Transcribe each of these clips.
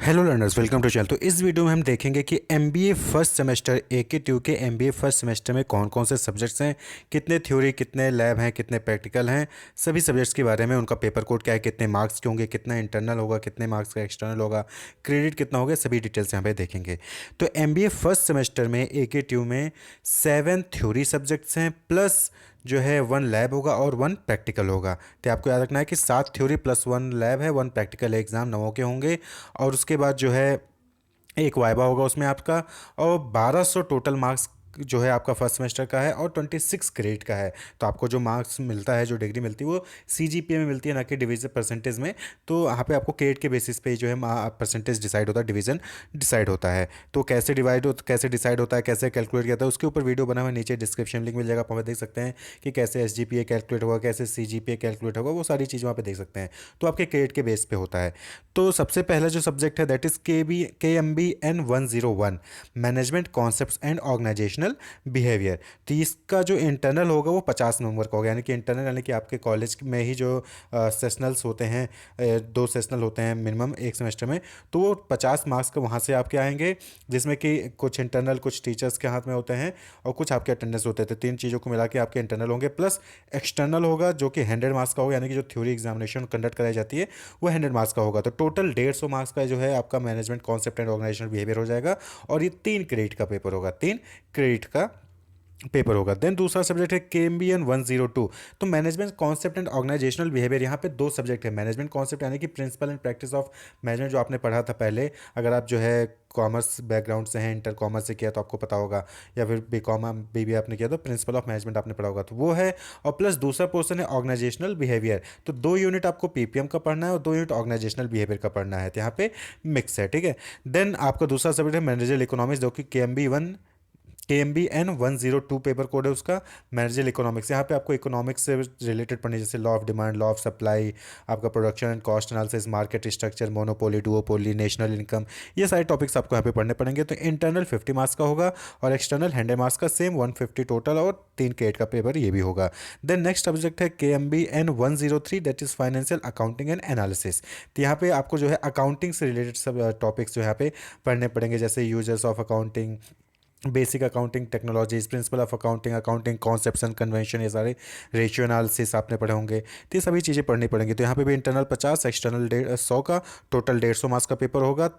Hello learners, welcome to channel. तो इस video में हम देखेंगे कि एमबीए फर्स्ट सेमेस्टर AK2 के एमबीए फर्स्ट सेमेस्टर में कौन कौन से सब्जेक्ट्स हैं, कितने थ्योरी, कितने लैब हैं, कितने प्रैक्टिकल हैं, सभी सब्जेक्ट्स के बारे में, उनका पेपर कोड क्या है, कितने मार्क्स के होंगे, कितना इंटरनल होगा, कितने मार्क्स का एक्सटर्नल होगा, क्रेडिट कितना होगा, सभी डिटेल्स यहाँ पे देखेंगे। तो एमबीए फर्स्ट सेमेस्टर में AK2 में 7 थ्योरी सब्जेक्ट्स हैं प्लस जो है 1 लैब होगा और 1 प्रैक्टिकल होगा। तो आपको याद रखना है कि 7 थ्योरी प्लस 1 लैब है, 1 प्रैक्टिकल एग्जाम 9 के होंगे। और उसके बाद जो है एक वाइवा होगा उसमें आपका। और 1200 टोटल मार्क्स जो है आपका फर्स्ट सेमेस्टर का है और 26 क्रेडिट का है। तो आपको जो मार्क्स मिलता है, जो डिग्री मिलती है, वो CGPA में मिलती है, ना कि डिवीजन परसेंटेज में। तो यहाँ पे आपको क्रेडिट के बेसिस पे जो है परसेंटेज डिसाइड होता है, डिवीजन डिसाइड होता है। तो कैसे डिसाइड होता है, कैसे कैलकुलेट किया जाता है, उसके ऊपर वीडियो बना हुआ है, नीचे डिस्क्रिप्शन लिंक मिल जाएगा, आप वहाँ पे देख सकते हैं कि कैसे SGPA कैलकुलेट होगा, कैसे CGPA कैलकुलेट होगा, वो सारी चीज़ वहाँ पे देख सकते हैं। तो आपके क्रेडिट के बेस पे होता है। तो सबसे पहला जो सब्जेक्ट है दैट इज़ KMBN 101, management concepts and organisational behaviour. तो इसका जो इंटरनल होगा वो 50 नंबर का होगा, यानी कि इंटरनल यानी कि आपके कॉलेज में ही जो सेशनल्स होते हैं, 2 सेशनल होते हैं मिनिमम एक सेमेस्टर में। तो वो 50 मार्क्स का वहाँ से आपके आएंगे, जिसमें कि कुछ इंटरनल कुछ टीचर्स के हाथ में होते हैं और कुछ आपके अटेंडेंस होते थे। 3 चीज़ों को मिला के आपके इंटरनल होंगे, प्लस एक्सटर्नल होगा जो कि 100 मार्क्स का होगा, यानी कि जो थ्योरी एग्जामिनेशन कंडक्ट कराई जाती है वो 100 मार्क्स का होगा। तो टोटल 150 मार्क्स का जो है आपका management concept and organisational behaviour हो जाएगा। और ये 3 क्रेडिट का पेपर होगा, 3 क्रेडिट का पेपर होगा। देन दूसरा सब्जेक्ट है KMBN 102। तो management concept and organisational behaviour, यहाँ पे 2 सब्जेक्ट है। मैनेजमेंट कॉन्सेप्ट यानी कि principle and practice of management, जो आपने पढ़ा था पहले। अगर आप जो है कॉमर्स बैकग्राउंड से हैं, इंटर कॉमर्स से किया तो आपको पता होगा, या फिर BCom आपने किया तो प्रिंसिपल ऑफ मैनेजमेंट आपने पढ़ा होगा, तो वो है। और प्लस दूसरा पोर्सन है ऑर्गेनाइजेशनल बिहेवियर। तो 2 यूनिट आपको PPM का पढ़ना है और 2 यूनिट ऑर्गेनाइजेशनल बिहेवियर का पढ़ना है। तो यहाँ पे मिक्स है, ठीक है। देन आपका दूसरा सब्जेक्ट है मैनेजर इकोनॉमिक्स, जो कि KMBN 102 पेपर कोड है उसका, मैनेजर इकोनॉमिक्स। यहाँ पे आपको इकोनॉमिक्स से रिलेटेड पढ़ने, जैसे law of demand, law of supply, आपका production and cost analysis, market structure, monopoly, duopoly, national income, ये सारे टॉपिक्स आपको यहाँ पे पढ़ने पड़ेंगे। तो इंटरनल 50 मार्क्स का होगा और एक्सटर्नल 100 मार्क्स का, सेम 150 टोटल, और 3 क्रेडिट का पेपर ये भी होगा। देन नेक्स्ट सब्जेक्ट है KMBN 103, that is financial accounting and analysis. तो यहाँ पे आपको जो है अकाउंटिंग से रिलेटेड सब टॉपिक्स जो यहाँ पे पढ़ने पड़ेंगे, जैसे users of accounting, basic accounting technologies, principle of accounting, accounting concepts and convention, ये सारे रेशियो एनालिसिस आपने पढ़े होंगे। तो ये सभी चीज़ें पढ़नी पड़ेंगी। तो यहाँ पे भी इंटरनल 50, एक्सटर्नल 100 का, टोटल 150 मार्क्स का पेपर होगा।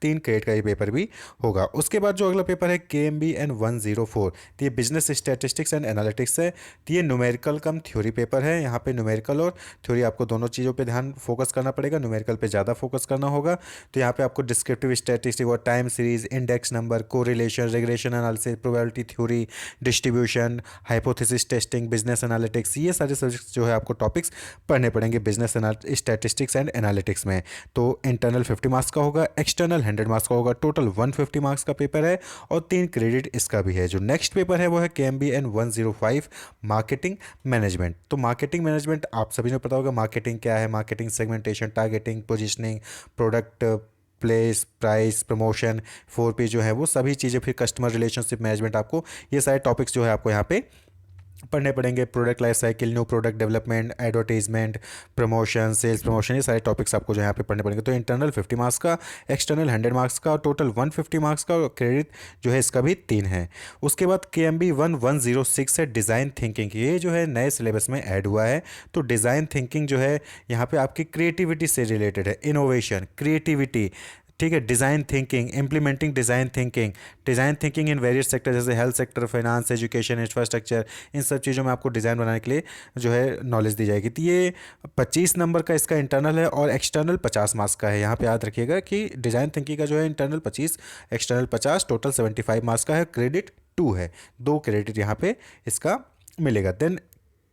3 क्रेडिट का ये पेपर भी होगा। उसके बाद जो अगला पेपर है KMBN 104, तो ये बिजनेस स्टैटिस्टिक्स एंड एनालिटिक्स है। तो ये न्यूमेरिकल कम थ्योरी पेपर है। यहाँ पे न्यूमेरिकल और थ्योरी आपको दोनों चीज़ों पे ध्यान फोकस करना पड़ेगा, न्यूमेरिकल पे ज़्यादा फोकस करना होगा। तो यहाँ पे आपको डिस्क्रिप्टिव स्टैटिस्टिक और time series, index number, correlation, regression analysis, probability theory, distribution, hypothesis testing, business analytics, ये सारे सब्जेक्ट्स जो है आपको टॉपिक्स पढ़ने पड़ेंगे बिजनेस स्टैटिस्टिक्स एंड एनालिटिक्स में। तो इंटरनल 50 मार्क्स का होगा, एक्सटर्नल 100 मार्क्स का होगा, टोटल 150 मार्क्स का पेपर है और 3 क्रेडिट इसका भी है। जो नेक्स्ट पेपर है वो है KMBN 105, मार्केटिंग मैनेजमेंट। तो मार्केटिंग मैनेजमेंट आप सभी ने पता होगा, मार्केटिंग क्या है, marketing segmentation, targeting, positioning, product place, price, promotion, 4P जो है वो सभी चीज़ें, फिर कस्टमर रिलेशनशिप मैनेजमेंट, आपको ये सारे टॉपिक्स जो है आपको यहाँ पे पढ़ने पड़ेंगे। Product life cycle, new product development, advertisement, promotion, sales promotion, ये सारे टॉपिक्स आपको जो यहाँ पे पढ़ने पड़ेंगे। तो इंटरनल 50 मार्क्स का, एक्सटर्नल 100 मार्क्स का, टोटल 150 मार्क्स का, क्रेडिट जो है इसका भी 3 है। उसके बाद KMB 106 है डिज़ाइन थिंकिंग। ये जो है नए सिलेबस में ऐड हुआ है। तो डिज़ाइन थिंकिंग जो है यहाँ पे आपकी क्रिएटिविटी से रिलेटेड है, इनोवेशन, क्रिएटिविटी, ठीक है। Design thinking, implementing design thinking, design thinking in various sector, जैसे health sector, finance, education, infrastructure, इन सब चीज़ों में आपको डिज़ाइन बनाने के लिए जो है नॉलेज दी जाएगी। तो ये 25 नंबर का इसका इंटरनल है और एक्सटर्नल 50 मार्क्स का है। यहाँ पे याद रखिएगा कि डिज़ाइन थिंकिंग का जो है इंटरनल 25, एक्सटर्नल 50, टोटल 75 मार्क्स का है, क्रेडिट 2 है, 2 क्रेडिट यहाँ पे इसका मिलेगा। देन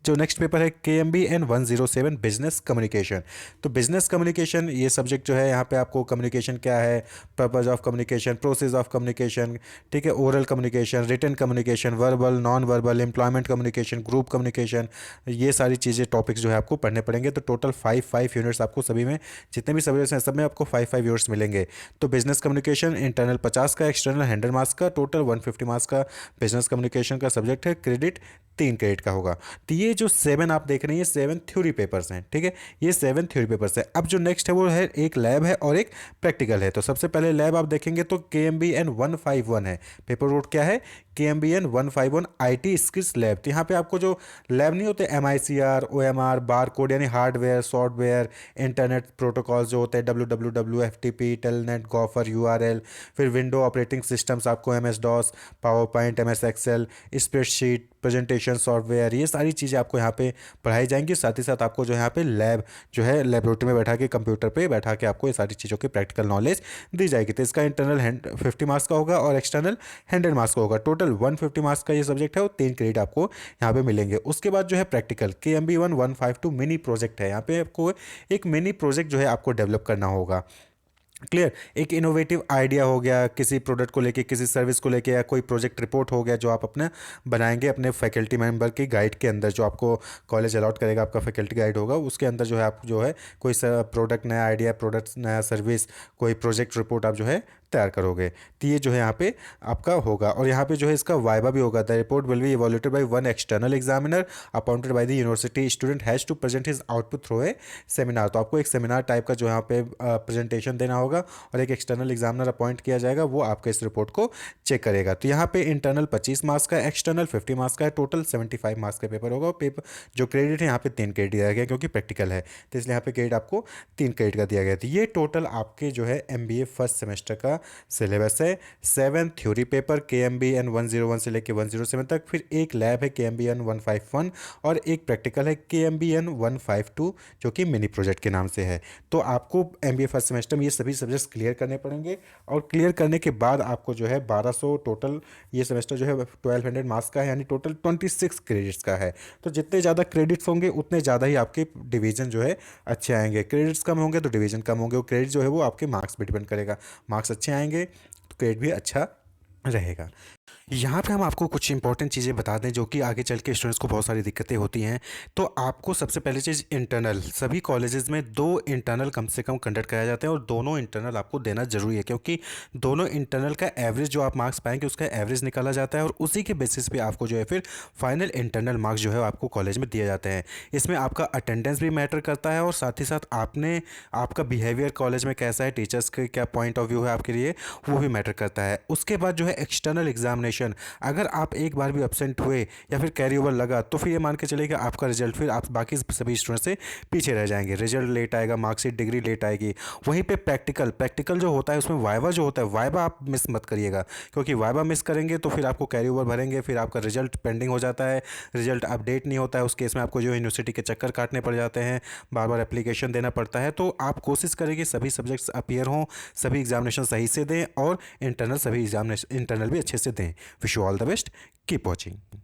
जो नेक्स्ट पेपर है KMBN 107, बिजनेस कम्युनिकेशन। तो बिजनेस कम्युनिकेशन ये सब्जेक्ट जो है, यहाँ पे आपको कम्युनिकेशन क्या है, purpose of communication, process of communication, ठीक है, oral communication, written communication, verbal, non verbal, employment communication, group communication, ये सारी चीज़ें टॉपिक्स जो है आपको पढ़ने पड़ेंगे। तो टोटल 5 यूनिट्स आपको सभी में, जितने भी सब्जेक्ट्स हैं सब में आपको 5 यूनिट्स मिलेंगे। तो बिजनेस कम्युनिकेशन इंटरनल 50 का, एक्सटर्नल 100 मार्क्स का, टोटल 150 मार्क्स का बिजनेस कम्युनिकेशन का सब्जेक्ट है, क्रेडिट 3 क्रेडिट का होगा। तो ये ये जो 7 आप देख रहे हैं, ये 7 थ्योरी पेपर्स हैं, ठीक है, ये 7 थ्योरी पेपर्स है। अब जो नेक्स्ट है वो है एक लैब है और एक प्रैक्टिकल है। तो सबसे पहले लैब आप देखेंगे तो KMBN 151 है, पेपर रोड क्या है, KMBN 151 IT स्किल्स लैब। तो यहाँ पे आपको जो लैब नहीं होते MICR OMR बार कोड यानी हार्डवेयर सॉफ्टवेयर इंटरनेट प्रोटोकॉल्स जो होते हैं WWW FTP telnet gopher URL, फिर विंडो ऑपरेटिंग सिस्टम्स आपको MS DOS power point MS excel spreadsheet presentation software, ये सारी चीज़ें आपको यहाँ पे पढ़ाई जाएंगी। साथ ही साथ आपको जो यहाँ पे लैब जो है लेबोरेटरी में बैठा के कंप्यूटर पे बैठा के आपको ये सारी चीज़ों की प्रैक्टिकल नॉलेज दी जाएगी। तो इसका इंटरनल 50 मार्क्स का होगा और एक्सटर्नल 100 मार्क्स का होगा। टोटल 150 मार्क्स का ये सब्जेक्ट है और 3 क्रेडिट आपको यहाँ पे मिलेंगे। उसके बाद जो है प्रैक्टिकल KMB 152 मिनी प्रोजेक्ट है। यहाँ पे आपको एक मिनी प्रोजेक्ट जो है आपको डेवलप करना होगा। क्लियर, एक इनोवेटिव आइडिया हो गया किसी प्रोडक्ट को लेके किसी सर्विस को लेके, या कोई प्रोजेक्ट रिपोर्ट हो गया जो आप अपने बनाएंगे अपने फैकल्टी मेंबर की गाइड के अंदर, जो आपको कॉलेज अलॉट करेगा, आपका फैकल्टी गाइड होगा उसके अंदर जो है आप जो है कोई प्रोडक्ट नया आइडिया प्रोडक्ट नया सर्विस कोई प्रोजेक्ट रिपोर्ट आप जो है तैयार करोगे। तो ये जो है यहाँ पे आपका होगा। और यहाँ पे जो है इसका वाइवा भी होगा। The report will be evaluated by one external examiner appointed by the university student has to present his output through a seminar. तो आपको एक सेमिनार टाइप का जो यहाँ पे प्रेजेंटेशन देना होगा और एक एक्सटर्नल एग्जामिनर अपॉइंट किया जाएगा, वो आपके इस रिपोर्ट को चेक करेगा। तो यहाँ पे इंटरनल 25 मार्क्स का, एक्सटर्नल 50 मार्क्स का है, टोटल 75 मार्क्स का पेपर होगा। पेपर जो क्रेडिट है यहाँ पे 3 क्रेडिट दिया गया क्योंकि प्रैक्टिकल है, तो इसलिए यहाँ पे क्रेडिट आपको 3 क्रेडिट का दिया गया। तो ये टोटल आपके जो है MBA फर्स्ट सेमेस्टर का सिलेबस है। 7 थ्योरी पेपर KMBN 101 से लेकर 107 तक, फिर एक लैब है KMBN 151 और एक प्रैक्टिकल है KMBN 152 जो कि मिनी प्रोजेक्ट के नाम से है। तो आपको MBA फर्स्ट सेमेस्टर में ये सभी सब्जेक्ट्स क्लियर करने पड़ेंगे और क्लियर करने के बाद आपको जो है 1200 टोटल ये सेमेस्टर जो है 1200 मार्क्स का है, यानी टोटल 26 क्रेडिट्स का है। तो जितने ज़्यादा क्रेडिट्स होंगे उतने ज़्यादा ही आपके डिवीजन जो है अच्छे आएंगे। क्रेडिट्स कम होंगे तो डिवीजन कम होंगे, और क्रेडिट जो है वो आपके मार्क्स पे डिपेंड करेगा। मार्क्स अच्छे आएंगे तो ग्रेड भी अच्छा रहेगा। यहाँ पे हम आपको कुछ इंपॉर्टेंट चीज़ें बता दें जो कि आगे चल के स्टूडेंट्स को बहुत सारी दिक्कतें होती हैं। तो आपको सबसे पहली चीज़ इंटरनल, सभी कॉलेजेस में 2 इंटरनल कम से कम कंडक्ट कराए जाते हैं और दोनों इंटरनल आपको देना जरूरी है, क्योंकि दोनों इंटरनल का एवरेज जो आप मार्क्स पाएंगे उसका एवरेज निकाला जाता है और उसी के बेसिस पे आपको जो है फिर फाइनल इंटरनल मार्क्स जो है आपको कॉलेज में दिए जाते हैं। इसमें आपका अटेंडेंस भी मैटर करता है और साथ ही साथ आपका बिहेवियर कॉलेज में कैसा है, टीचर्स के क्या पॉइंट ऑफ व्यू है आपके लिए, वो भी मैटर करता है। उसके बाद जो है एक्सटर्नल एग्जामिनेशन, अगर आप एक बार भी एब्सेंट हुए या फिर कैरी ओवर लगा तो फिर ये मान के चलिए कि आपका रिजल्ट फिर आप बाकी सभी स्टूडेंट से पीछे रह जाएंगे, रिजल्ट लेट आएगा, मार्कशीट डिग्री लेट आएगी। वहीं पे प्रैक्टिकल जो होता है उसमें वाइवा जो होता है, वाइवा आप मिस मत करिएगा, क्योंकि वाइवा मिस करेंगे तो फिर आपको कैरी ओवर भरेंगे, फिर आपका रिजल्ट पेंडिंग हो जाता है, रिजल्ट अपडेट नहीं होता है। उस केस में आपको जो यूनिवर्सिटी के चक्कर काटने पड़ जाते हैं, बार बार एप्लीकेशन देना पड़ता है। तो आप कोशिश करें कि सभी सब्जेक्ट्स अपीयर हों, सभी एग्जामिनेशन सही से दें और इंटरनल भी अच्छे से दें। Wish you all the best, keep watching.